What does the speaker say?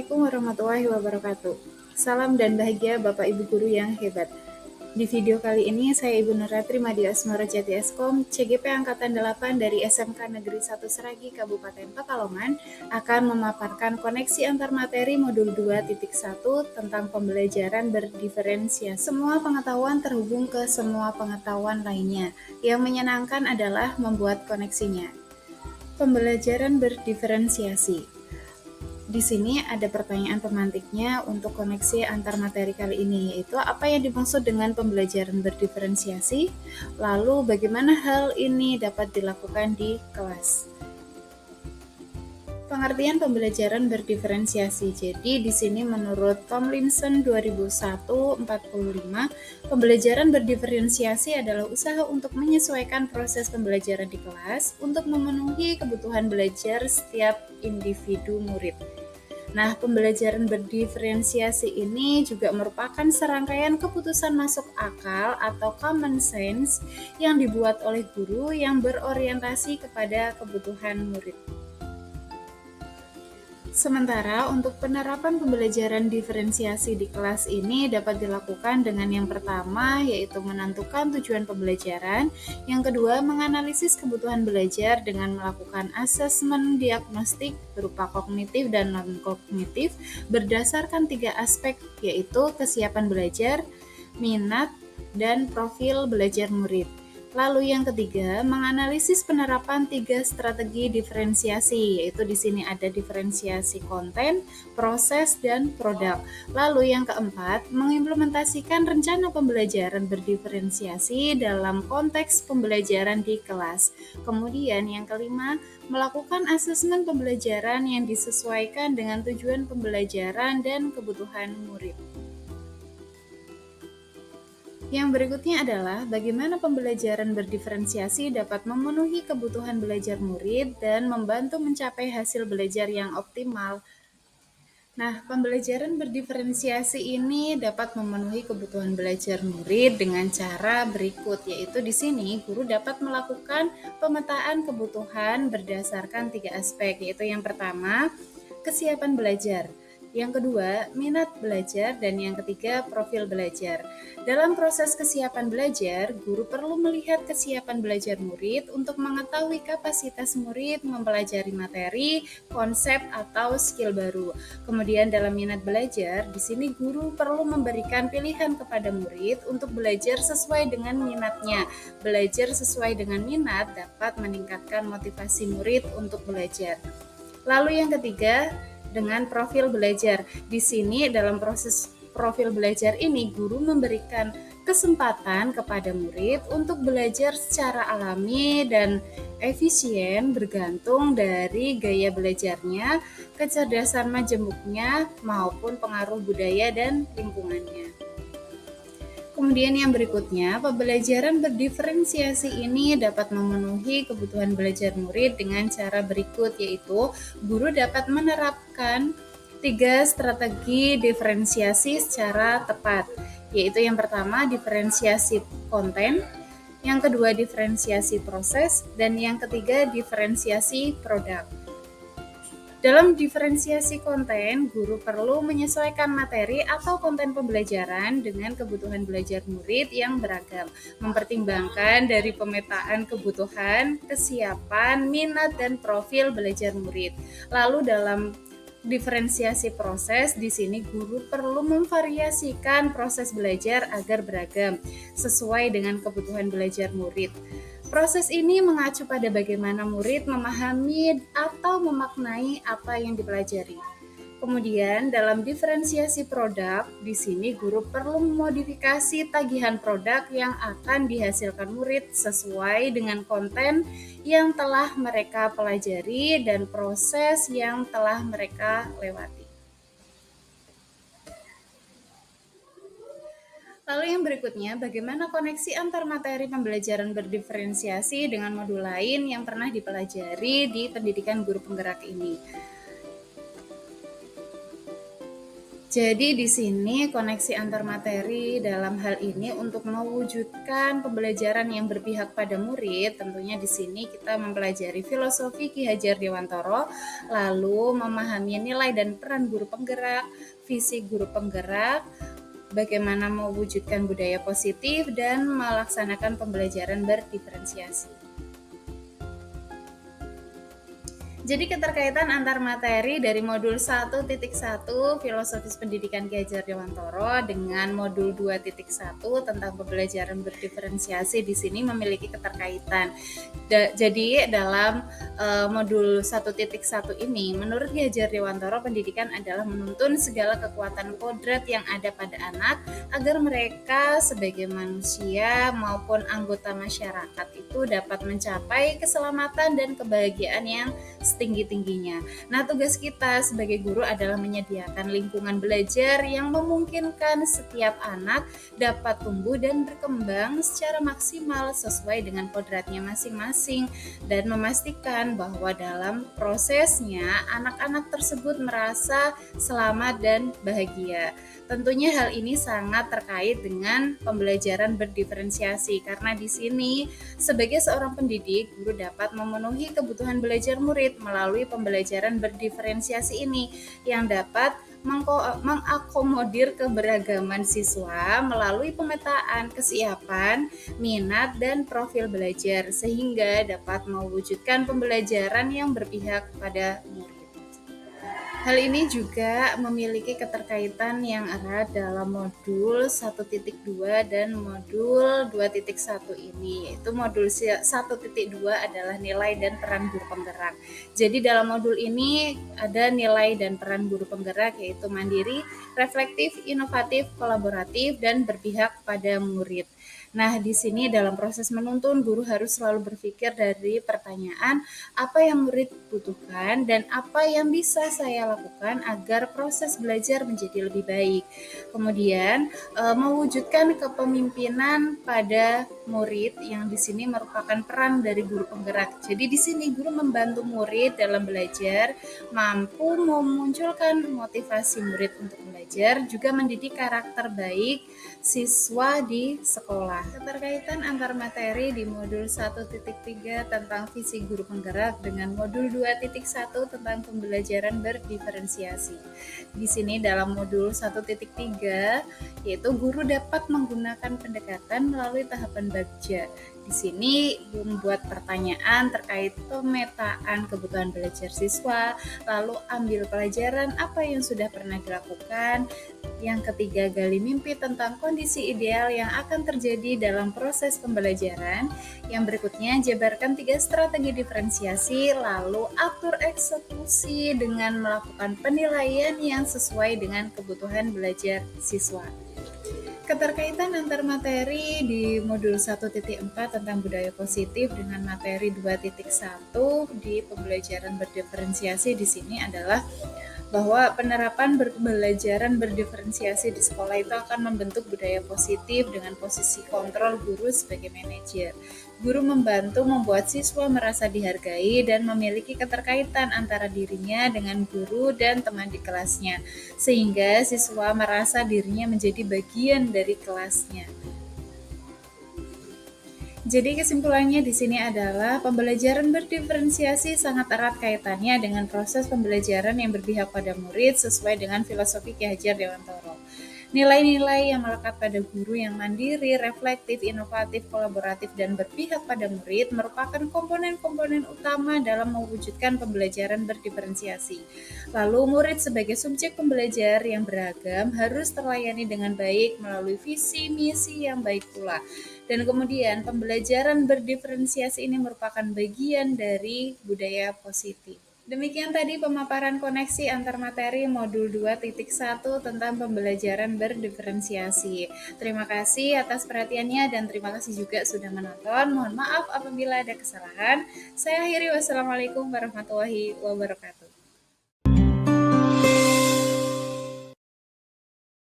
Assalamualaikum warahmatullahi wabarakatuh. Salam dan bahagia Bapak Ibu Guru yang hebat. Di video kali ini saya Ibu Nuratri Madia Asmara Jati Eskom, CGP Angkatan 8 dari SMK Negeri 1 Seragi Kabupaten Pekalongan akan memaparkan koneksi antar materi modul 2.1 tentang pembelajaran berdiferensiasi. Semua pengetahuan terhubung ke semua pengetahuan lainnya. Yang menyenangkan adalah membuat koneksinya. Pembelajaran berdiferensiasi. Di sini ada pertanyaan pemantiknya untuk koneksi antar materi kali ini, yaitu apa yang dimaksud dengan pembelajaran berdiferensiasi, lalu bagaimana hal ini dapat dilakukan di kelas. Pengertian pembelajaran berdiferensiasi. Jadi di sini menurut Tomlinson 2001-45, pembelajaran berdiferensiasi adalah usaha untuk menyesuaikan proses pembelajaran di kelas untuk memenuhi kebutuhan belajar setiap individu murid. Nah, pembelajaran berdiferensiasi ini juga merupakan serangkaian keputusan masuk akal atau common sense yang dibuat oleh guru yang berorientasi kepada kebutuhan murid. Sementara untuk penerapan pembelajaran diferensiasi di kelas ini dapat dilakukan dengan yang pertama yaitu menentukan tujuan pembelajaran, yang kedua menganalisis kebutuhan belajar dengan melakukan asesmen diagnostik berupa kognitif dan non-kognitif berdasarkan 3 aspek yaitu kesiapan belajar, minat, dan profil belajar murid. Lalu yang ketiga, menganalisis penerapan 3 strategi diferensiasi, yaitu di sini ada diferensiasi konten, proses, dan produk. Lalu yang keempat, mengimplementasikan rencana pembelajaran berdiferensiasi dalam konteks pembelajaran di kelas. Kemudian yang kelima, melakukan asesmen pembelajaran yang disesuaikan dengan tujuan pembelajaran dan kebutuhan murid. Yang berikutnya adalah bagaimana pembelajaran berdiferensiasi dapat memenuhi kebutuhan belajar murid dan membantu mencapai hasil belajar yang optimal. Nah, pembelajaran berdiferensiasi ini dapat memenuhi kebutuhan belajar murid dengan cara berikut, yaitu di sini guru dapat melakukan pemetaan kebutuhan berdasarkan 3 aspek, yaitu yang pertama, kesiapan belajar. Yang kedua, minat belajar, dan yang ketiga, profil belajar. Dalam proses kesiapan belajar, guru perlu melihat kesiapan belajar murid untuk mengetahui kapasitas murid mempelajari materi, konsep, atau skill baru. Kemudian dalam minat belajar, di sini guru perlu memberikan pilihan kepada murid untuk belajar sesuai dengan minatnya. Belajar sesuai dengan minat dapat meningkatkan motivasi murid untuk belajar. Lalu yang ketiga, dengan profil belajar. Di sini dalam proses profil belajar ini guru memberikan kesempatan kepada murid untuk belajar secara alami dan efisien bergantung dari gaya belajarnya, kecerdasan majemuknya maupun pengaruh budaya dan lingkungannya. Kemudian yang berikutnya, pembelajaran berdiferensiasi ini dapat memenuhi kebutuhan belajar murid dengan cara berikut, yaitu guru dapat menerapkan 3 strategi diferensiasi secara tepat, yaitu yang pertama diferensiasi konten, yang kedua diferensiasi proses, dan yang ketiga diferensiasi produk. Dalam diferensiasi konten, guru perlu menyesuaikan materi atau konten pembelajaran dengan kebutuhan belajar murid yang beragam, mempertimbangkan dari pemetaan kebutuhan, kesiapan, minat, dan profil belajar murid. Lalu dalam diferensiasi proses, di sini guru perlu memvariasikan proses belajar agar beragam, sesuai dengan kebutuhan belajar murid. Proses ini mengacu pada bagaimana murid memahami atau memaknai apa yang dipelajari. Kemudian dalam diferensiasi produk, di sini guru perlu memodifikasi tagihan produk yang akan dihasilkan murid sesuai dengan konten yang telah mereka pelajari dan proses yang telah mereka lewati. Lalu yang berikutnya, bagaimana koneksi antar materi pembelajaran berdiferensiasi dengan modul lain yang pernah dipelajari di pendidikan guru penggerak ini. Jadi di sini koneksi antar materi dalam hal ini untuk mewujudkan pembelajaran yang berpihak pada murid, tentunya di sini kita mempelajari filosofi Ki Hajar Dewantara, lalu memahami nilai dan peran guru penggerak, visi guru penggerak, bagaimana mewujudkan budaya positif dan melaksanakan pembelajaran berdiferensiasi. Jadi keterkaitan antar materi dari modul 1.1 Filosofis Pendidikan Ki Hajar Dewantara dengan modul 2.1 tentang pembelajaran berdiferensiasi di sini memiliki keterkaitan. Jadi dalam modul 1.1 ini, menurut Ki Hajar Dewantara, pendidikan adalah menuntun segala kekuatan kodrat yang ada pada anak agar mereka sebagai manusia maupun anggota masyarakat itu dapat mencapai keselamatan dan kebahagiaan yang setinggi-tingginya. Nah, tugas kita sebagai guru adalah menyediakan lingkungan belajar yang memungkinkan setiap anak dapat tumbuh dan berkembang secara maksimal sesuai dengan kodratnya masing-masing dan memastikan bahwa dalam prosesnya anak-anak tersebut merasa selamat dan bahagia. Tentunya hal ini sangat terkait dengan pembelajaran berdiferensiasi karena di sini sebagai seorang pendidik, guru dapat memenuhi kebutuhan belajar murid melalui pembelajaran berdiferensiasi ini yang dapat mengakomodir keberagaman siswa melalui pemetaan kesiapan, minat, dan profil belajar sehingga dapat mewujudkan pembelajaran yang berpihak pada murid. Hal ini juga memiliki keterkaitan yang erat dalam modul 1.2 dan modul 2.1 ini. Yaitu modul 1.2 adalah nilai dan peran guru penggerak. Jadi dalam modul ini ada nilai dan peran guru penggerak yaitu mandiri, reflektif, inovatif, kolaboratif, dan berpihak pada murid. Nah, di sini dalam proses menuntun, guru harus selalu berpikir dari pertanyaan apa yang murid butuhkan dan apa yang bisa saya lakukan agar proses belajar menjadi lebih baik. Kemudian, mewujudkan kepemimpinan pada murid yang di sini merupakan peran dari guru penggerak. Jadi di sini guru membantu murid dalam belajar, mampu memunculkan motivasi murid untuk belajar, juga mendidik karakter baik siswa di sekolah. Keterkaitan antar materi di modul 1.3 tentang visi guru penggerak dengan modul 2.1 tentang pembelajaran berdiferensiasi. Di sini dalam modul 1.3 yaitu guru dapat menggunakan pendekatan melalui tahapan bagja. Di sini membuat pertanyaan terkait pemetaan kebutuhan belajar siswa, lalu ambil pelajaran apa yang sudah pernah dilakukan. Yang ketiga, gali mimpi tentang kondisi ideal yang akan terjadi dalam proses pembelajaran. Yang berikutnya, jabarkan 3 strategi diferensiasi, lalu atur eksekusi dengan melakukan penilaian yang sesuai dengan kebutuhan belajar siswa. Keterkaitan antar materi di modul 1.4 tentang budaya positif dengan materi 2.1 di pembelajaran berdiferensiasi di sini adalah bahwa penerapan pembelajaran berdiferensiasi di sekolah itu akan membentuk budaya positif dengan posisi kontrol guru sebagai manajer. Guru membantu membuat siswa merasa dihargai dan memiliki keterkaitan antara dirinya dengan guru dan teman di kelasnya, sehingga siswa merasa dirinya menjadi bagian dari kelasnya. Jadi kesimpulannya di sini adalah pembelajaran berdiferensiasi sangat erat kaitannya dengan proses pembelajaran yang berpihak pada murid sesuai dengan filosofi Ki Hajar Dewantara. Nilai-nilai yang melekat pada guru yang mandiri, reflektif, inovatif, kolaboratif, dan berpihak pada murid merupakan komponen-komponen utama dalam mewujudkan pembelajaran berdiferensiasi. Lalu murid sebagai subjek pembelajar yang beragam harus terlayani dengan baik melalui visi misi yang baik pula. Dan kemudian pembelajaran berdiferensiasi ini merupakan bagian dari budaya positif. Demikian tadi pemaparan koneksi antar materi modul 2.1 tentang pembelajaran berdiferensiasi. Terima kasih atas perhatiannya dan terima kasih juga sudah menonton. Mohon maaf apabila ada kesalahan. Saya akhiri, wassalamualaikum warahmatullahi wabarakatuh.